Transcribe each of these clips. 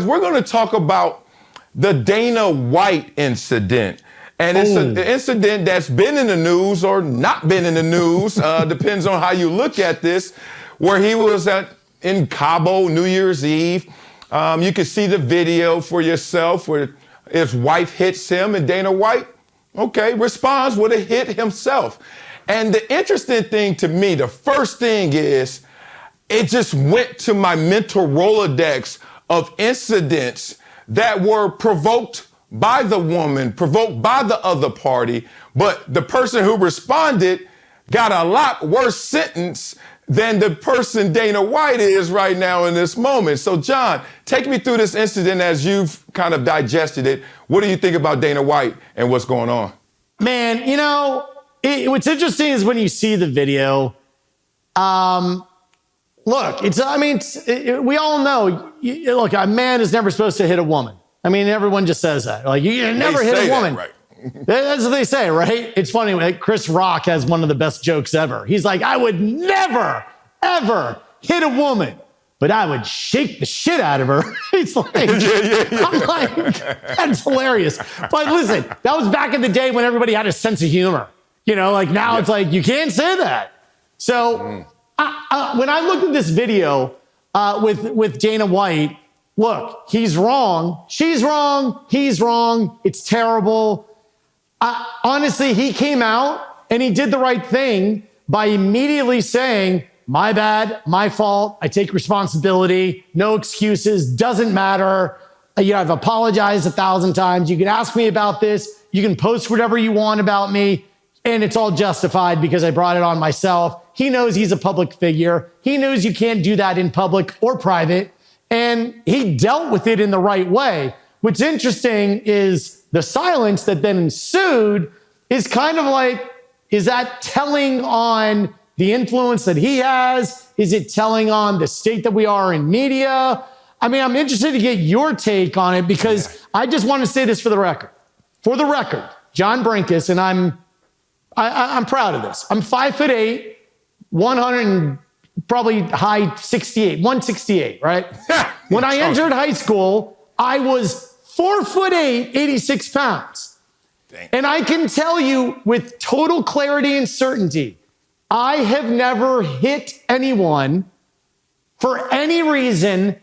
we're going to talk about the Dana White incident. And it's an incident that's been in the news or not been in the news, depends on how you look at this, where he was in Cabo New Year's Eve. You can see the video for yourself where his wife hits him and Dana White, responds with a hit himself. And the interesting thing to me, the first thing is, it just went to my mental Rolodex of incidents that were provoked by the woman, provoked by the other party, but the person who responded got a lot worse sentence than the person Dana White is right now in this moment. So, John, take me through this incident as you've kind of digested it. What do you think about Dana White and what's going on? Man, what's interesting is when you see the video, look, we all know, look, a man is never supposed to hit a woman. I mean, everyone just says that. Like, you never hit a woman. That, right? That's what they say, right? It's funny. Like, Chris Rock has one of the best jokes ever. He's like, I would never, ever hit a woman, but I would shake the shit out of her. He's like, I'm like, that's hilarious. But listen, that was back in the day when everybody had a sense of humor. Now it's like, you can't say that. So when I looked at this video with Dana White, look, he's wrong. She's wrong. He's wrong. It's terrible. Honestly, he came out and he did the right thing by immediately saying, my bad, my fault. I take responsibility. No excuses. Doesn't matter. I've apologized 1,000 times. You can ask me about this. You can post whatever you want about me. And it's all justified because I brought it on myself. He knows he's a public figure. He knows you can't do that in public or private. And he dealt with it in the right way. What's interesting is the silence that then ensued is kind of like, is that telling on the influence that he has? Is it telling on the state that we are in media? I mean, I'm interested to get your take on it because I just want to say this for the record. For the record, John Brenkus, and I'm proud of this. I'm 5'8", 100 and probably high 68, 168, right? When I entered high school, I was 4'8", 86 pounds. Dang. And I can tell you with total clarity and certainty, I have never hit anyone for any reason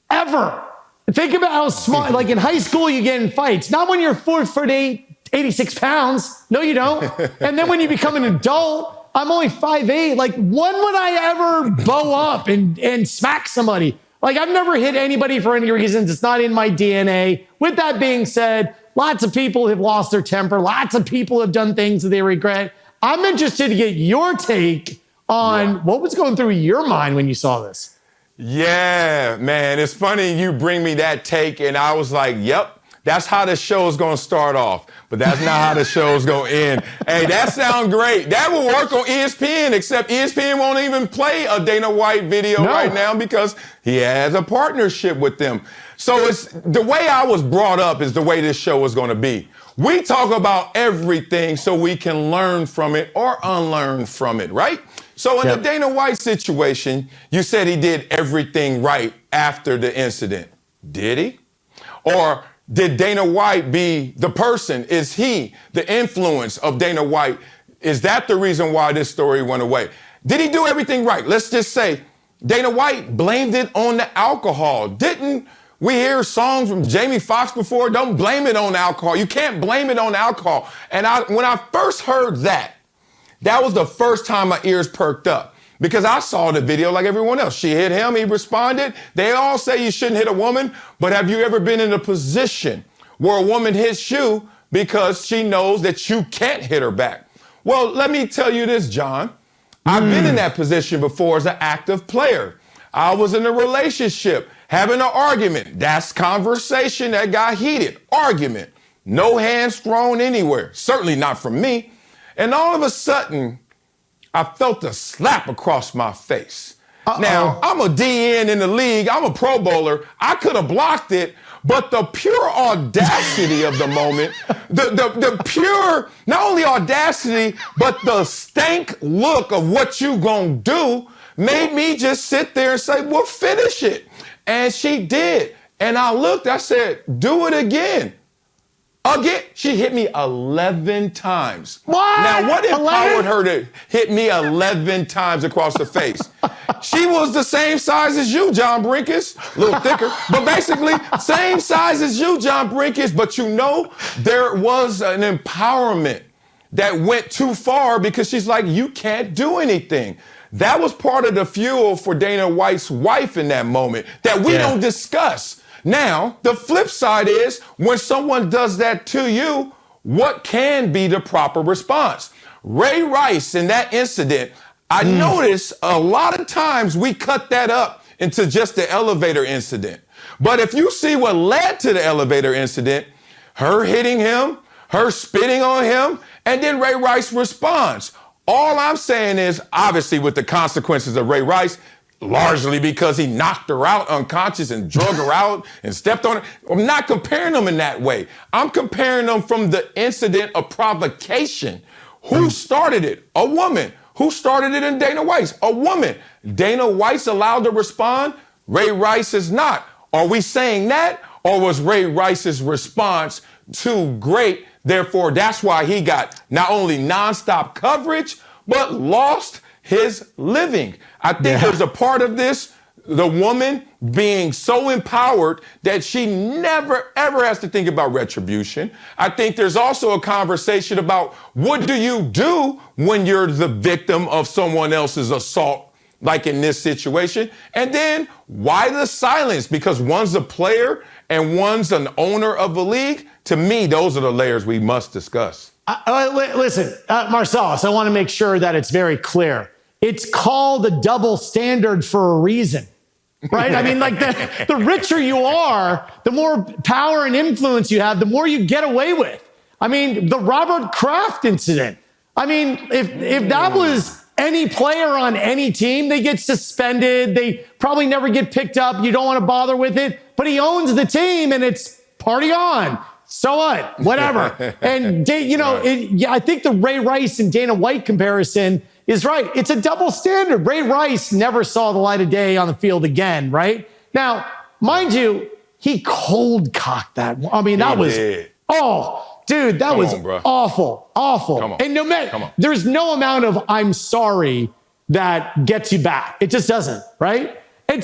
ever. Think about how small, like in high school, you get in fights. Not when you're 4'8", 86 pounds. No, you don't. And then when you become an adult, I'm only 5'8". Like, when would I ever bow up and smack somebody? Like, I've never hit anybody for any reasons. It's not in my DNA. With that being said, lots of people have lost their temper. Lots of people have done things that they regret. I'm interested to get your take on what was going through your mind when you saw this. Yeah, man. It's funny you bring me that take, and I was like, yep. That's how the show's going to start off, but that's not how the show's going to end. Hey, that sounds great. That will work on ESPN, except ESPN won't even play a Dana White video right now because he has a partnership with them. So it's the way I was brought up is the way this show is going to be. We talk about everything so we can learn from it or unlearn from it, right? So in the Dana White situation, you said he did everything right after the incident. Did he? Or did Dana White be the person? Is he the influence of Dana White? Is that the reason why this story went away? Did he do everything right? Let's just say Dana White blamed it on the alcohol. Didn't we hear songs from Jamie Foxx before? Don't blame it on alcohol. You can't blame it on alcohol. And when I first heard that was the first time my ears perked up. Because I saw the video like everyone else. She hit him, he responded. They all say you shouldn't hit a woman, but have you ever been in a position where a woman hits you because she knows that you can't hit her back? Well, let me tell you this, John. I've been in that position before as an active player. I was in a relationship, having an argument. That's conversation that got heated. Argument. No hands thrown anywhere. Certainly not from me. And all of a sudden, I felt a slap across my face. Now, I'm a DN in the league. I'm a Pro Bowler. I could have blocked it, but the pure audacity of the moment, the pure, not only audacity, but the stank look of what you gonna do made me just sit there and say, well, finish it. And she did. And I looked, I said, do it again. Again, she hit me 11 times. What? Now, what 11? empowered her to hit me 11 times across the face? She was the same size as you, John Brenkus, a little thicker, but basically same size as you, John Brenkus. But you know, there was an empowerment that went too far because she's like, you can't do anything. That was part of the fuel for Dana White's wife in that moment that we don't discuss. Now, the flip side is when someone does that to you, what can be the proper response? Ray Rice in that incident, I noticed a lot of times we cut that up into just the elevator incident. But if you see what led to the elevator incident, her hitting him, her spitting on him, and then Ray Rice responds. All I'm saying is, obviously with the consequences of Ray Rice, largely because he knocked her out unconscious and drug her out and stepped on her. I'm not comparing them in that way. I'm comparing them from the incident of provocation. Who started it? A woman. Who started it in Dana White? A woman. Dana White's allowed to respond. Ray Rice is not. Are we saying that? Or was Ray Rice's response too great? Therefore, that's why he got not only nonstop coverage, but lost his living. I think there's a part of this, the woman being so empowered that she never, ever has to think about retribution. I think there's also a conversation about what do you do when you're the victim of someone else's assault, like in this situation? And then why the silence? Because one's a player and one's an owner of a league. To me, those are the layers we must discuss. Listen, Marcellus, I want to make sure that it's very clear. It's called a double standard for a reason, right? I mean, like the richer you are, the more power and influence you have, the more you get away with. I mean, the Robert Kraft incident. I mean, if that was any player on any team, they get suspended. They probably never get picked up. You don't want to bother with it, but he owns the team and it's party on. So what? Whatever. And, you know, I think the Ray Rice and Dana White comparison is right. It's a double standard. Ray Rice never saw the light of day on the field again, right? Now, mind you, he cold cocked that. I mean, that was, oh, dude, that was awful, awful. And no matter, there's no amount of I'm sorry that gets you back. It just doesn't, right? And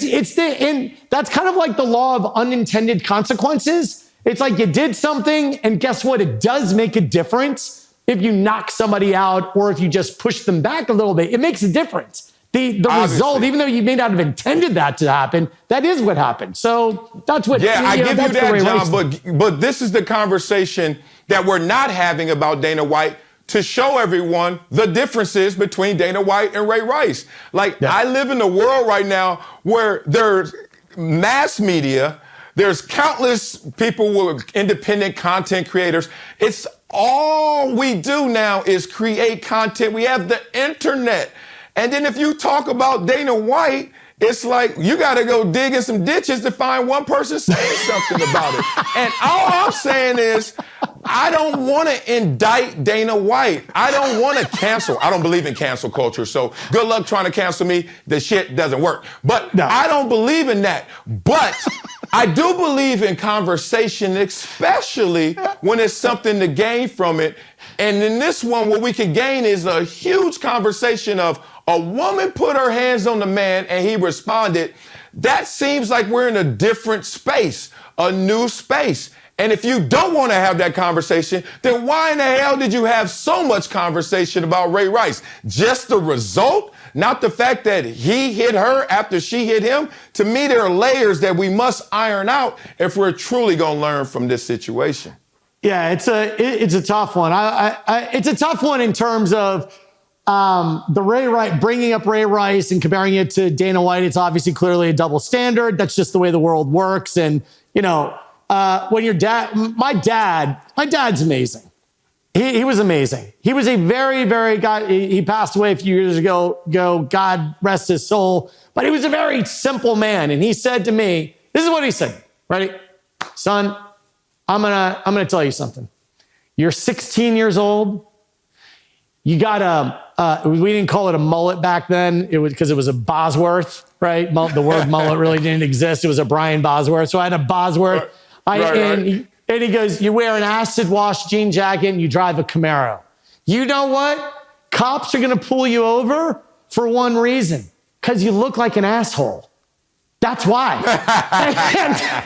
that's kind of like the law of unintended consequences. It's like you did something, and guess what? It does make a difference. If you knock somebody out or if you just push them back a little bit, it makes a difference. The result, even though you may not have intended that to happen, that is what happened. So that's what. Yeah, I give you that, John. But this is the conversation that we're not having about Dana White to show everyone the differences between Dana White and Ray Rice. Like I live in a world right now where there's mass media. There's countless people who are independent content creators. It's all we do now is create content. We have the internet. And then if you talk about Dana White, it's like you got to go dig in some ditches to find one person saying something about it. And all I'm saying is, I don't want to indict Dana White. I don't want to cancel. I don't believe in cancel culture. So good luck trying to cancel me. The shit doesn't work. But no. I don't believe in that. But I do believe in conversation, especially when it's something to gain from it. And in this one, what we can gain is a huge conversation of a woman put her hands on the man and he responded. That seems like we're in a different space, a new space. And if you don't want to have that conversation, then why in the hell did you have so much conversation about Ray Rice? Just the result? Not the fact that he hit her after she hit him? To me, there are layers that we must iron out if we're truly going to learn from this situation. Yeah, it's a tough one. It's a tough one in terms of the Ray Rice, bringing up Ray Rice and comparing it to Dana White. It's obviously clearly a double standard. That's just the way the world works. And, you know, when your dad, my dad's amazing. He was amazing. He was a very, very guy. He passed away a few years ago. God rest his soul. But he was a very simple man. And he said to me, this is what he said. Ready? Son, I'm gonna tell you something. You're 16 years old. You got we didn't call it a mullet back then. It was because it was a Bosworth. right? The word mullet really didn't exist. It was a Brian Bosworth. So I had a Bosworth. And he goes, you wear an acid wash jean jacket and you drive a Camaro. You know what? Cops are going to pull you over for one reason, because you look like an asshole. That's why.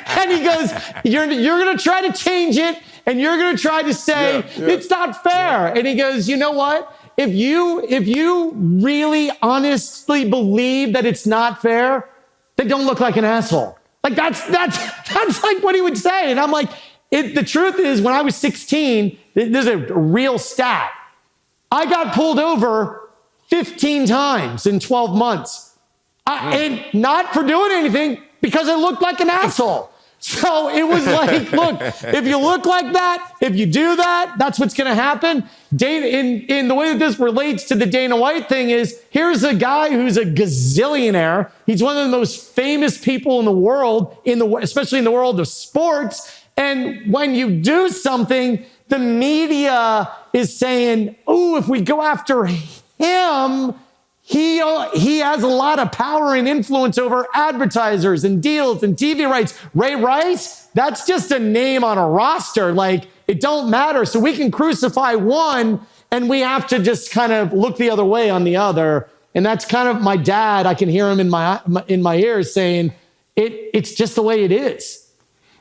and he goes, you're going to try to change it, and you're going to try to say it's not fair. And he goes, you know what? If you really honestly believe that it's not fair, then don't look like an asshole. Like that's like what he would say. And I'm like, the truth is, when I was 16, there's a real stat. I got pulled over 15 times in 12 months. And not for doing anything, because I looked like an asshole. So it was like, look, if you look like that, if you do that, that's what's going to happen. In the way that this relates to the Dana White thing is, here's a guy who's a gazillionaire. He's one of the most famous people in the world, especially in the world of sports. And when you do something, the media is saying, oh, if we go after him, he has a lot of power and influence over advertisers and deals and TV rights. Ray Rice, that's just a name on a roster. Like, it don't matter. So we can crucify one, and we have to just kind of look the other way on the other. And that's kind of my dad. I can hear him in my ears saying, it's just the way it is.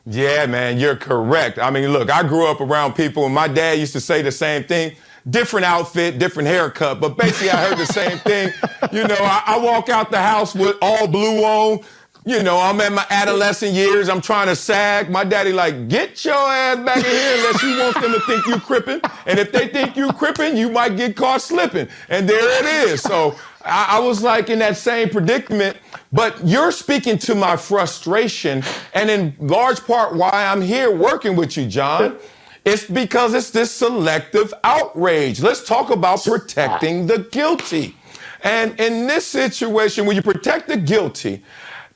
Yeah, man, you're correct. I mean, look, I grew up around people, and my dad used to say the same thing. Different outfit, different haircut, but basically I heard the same thing. You know, I walk out the house with all blue on. You know, I'm in my adolescent years. I'm trying to sag. My daddy like, get your ass back in here unless you want them to think you crippin'. And if they think you crippin', you might get caught slipping. And there it is. So I was like in that same predicament. But you're speaking to my frustration, and in large part why I'm here working with you, John. It's because it's this selective outrage. Let's talk about protecting the guilty. And in this situation, when you protect the guilty,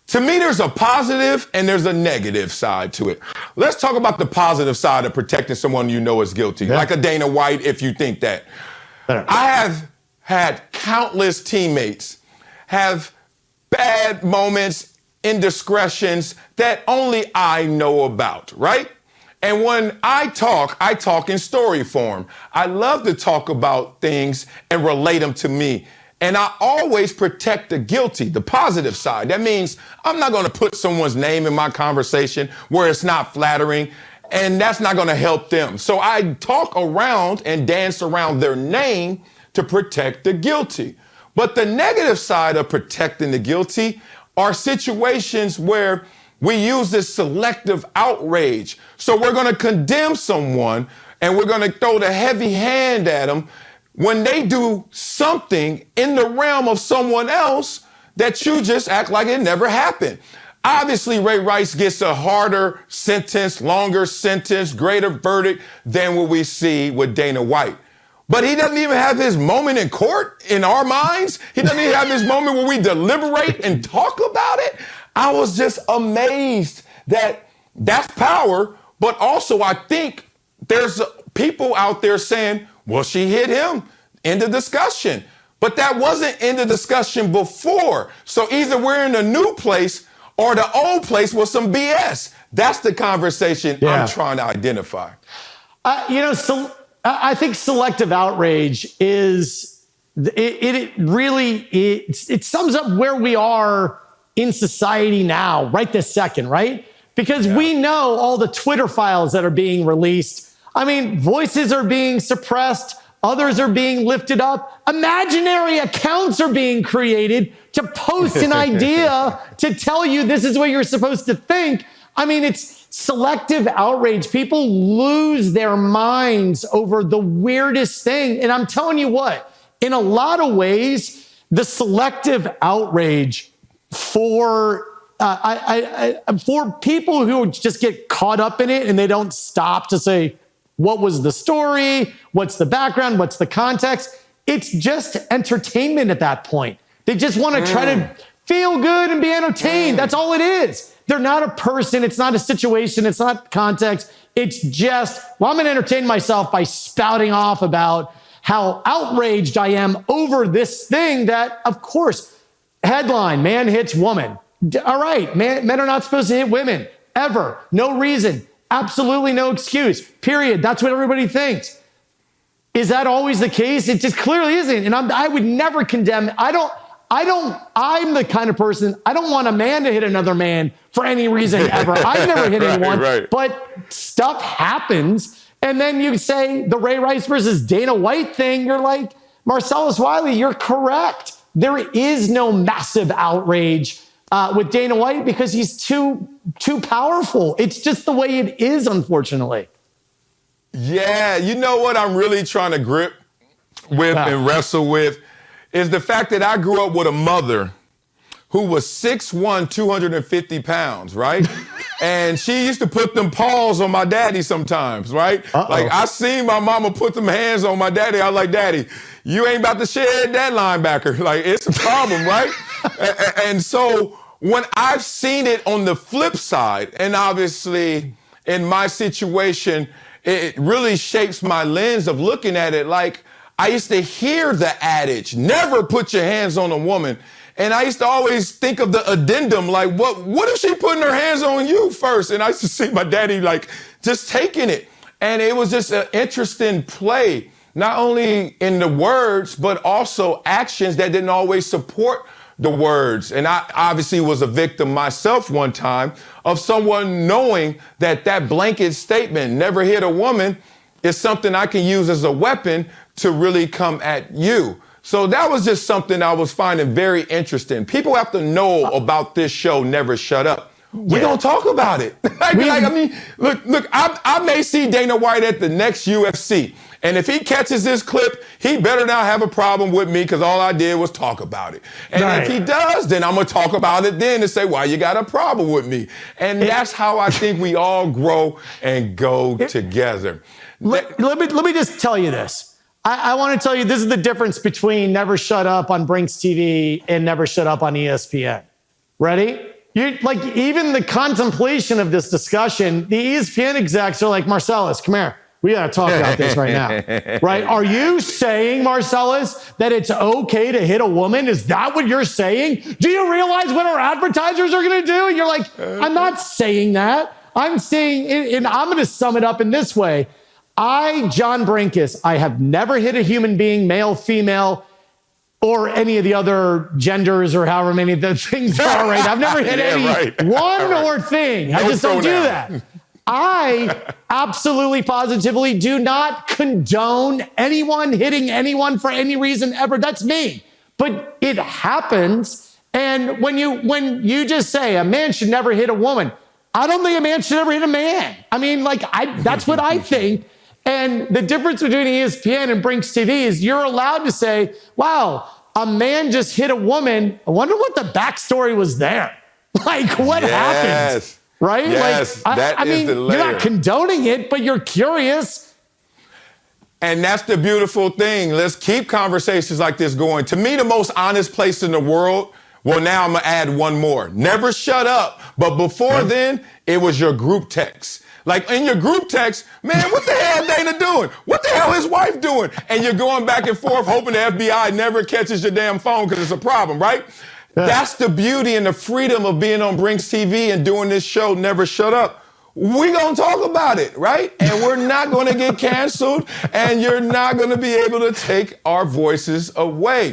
to me, there's a positive and there's a negative side to it. Let's talk about the positive side of protecting someone you know is guilty, like a Dana White, if you think that. I have had countless teammates have bad moments, indiscretions that only I know about, right? And when I talk in story form. I love to talk about things and relate them to me. And I always protect the guilty, the positive side. That means I'm not going to put someone's name in my conversation where it's not flattering, and that's not going to help them. So I talk around and dance around their name to protect the guilty. But the negative side of protecting the guilty are situations where we use this selective outrage. So we're going to condemn someone and we're going to throw the heavy hand at them when they do something in the realm of someone else that you just act like it never happened. Obviously, Ray Rice gets a harder sentence, longer sentence, greater verdict than what we see with Dana White. But he doesn't even have his moment in court in our minds. He doesn't even have his moment where we deliberate and talk about it. I was just amazed that that's power, but also I think there's people out there saying, well, she hit him. End of discussion. But that wasn't in the discussion before. So either we're in a new place or the old place with some BS. That's the conversation I'm trying to identify. I think selective outrage is, it really sums up where we are in society now, right this second, right? Because we know all the Twitter files that are being released. I mean, voices are being suppressed. Others are being lifted up. Imaginary accounts are being created to post an idea to tell you this is what you're supposed to think. I mean, it's selective outrage. People lose their minds over the weirdest thing. And I'm telling you what, in a lot of ways, the selective outrage for people who just get caught up in it and they don't stop to say, what was the story? What's the background? What's the context? It's just entertainment at that point. They just want to try to feel good and be entertained. That's all it is. They're not a person. It's not a situation. It's not context. It's just, well, I'm going to entertain myself by spouting off about how outraged I am over this thing that, of course, Headline, man hits woman. All right, men are not supposed to hit women, ever. No reason. Absolutely no excuse. Period. That's what everybody thinks. Is that always the case? It just clearly isn't. And I would never condemn. I'm the kind of person, I don't want a man to hit another man for any reason ever. I've never hit anyone, right. But stuff happens. And then you say the Ray Rice versus Dana White thing. You're like, Marcellus Wiley, you're correct. There is no massive outrage with Dana White because he's too powerful. It's just the way it is, unfortunately. Yeah, you know what I'm really trying to grip with and wrestle with is the fact that I grew up with a mother who was 6'1", 250 pounds, right? And she used to put them paws on my daddy sometimes, right? Like, I seen my mama put them hands on my daddy. I was like, Daddy, you ain't about to shed that linebacker. Like, it's a problem, right? And so when I've seen it on the flip side, and obviously in my situation, it really shapes my lens of looking at it. Like, I used to hear the adage, never put your hands on a woman. And I used to always think of the addendum, like, what if she putting her hands on you first? And I used to see my daddy, like, just taking it. And it was just an interesting play, not only in the words, but also actions that didn't always support the words. And I obviously was a victim myself one time of someone knowing that blanket statement, never hit a woman, is something I can use as a weapon to really come at you. So that was just something I was finding very interesting. People have to know about this show, Never Shut Up. We don't talk about it. Look, I may see Dana White at the next UFC. And if he catches this clip, he better not have a problem with me because all I did was talk about it. And if he does, then I'm going to talk about it then and say, why you got a problem with me? And that's how I think we all grow and go together. Let me just tell you this. I want to tell you, this is the difference between Never Shut Up on Brinks TV and Never Shut Up on ESPN. Ready? Even the contemplation of this discussion, the ESPN execs are like, Marcellus, come here. We got to talk about this right now. Right? Are you saying, Marcellus, that it's okay to hit a woman? Is that what you're saying? Do you realize what our advertisers are going to do? And you're like, I'm not saying that. I'm saying, and I'm going to sum it up in this way. John Brenkus, I have never hit a human being, male, female, or any of the other genders or however many of the things there are, right? I've never hit or thing. I just don't do that. I absolutely positively do not condone anyone hitting anyone for any reason ever. That's me. But it happens. And when you just say a man should never hit a woman, I don't think a man should ever hit a man. I mean, that's what I think. And the difference between ESPN and Brinks TV is you're allowed to say, wow, a man just hit a woman. I wonder what the backstory was there. What happened? Right? Yes, I mean, you're not condoning it, but you're curious. And that's the beautiful thing. Let's keep conversations like this going. To me, the most honest place in the world, well, now I'm going to add one more. Never shut up. But before then, it was your group text. Like in your group text, man, what the hell Dana doing? What the hell his wife doing? And you're going back and forth hoping the FBI never catches your damn phone because it's a problem, right? That's the beauty and the freedom of being on Brinks TV and doing this show, Never Shut Up. We're going to talk about it, right? And we're not going to get canceled, and you're not going to be able to take our voices away.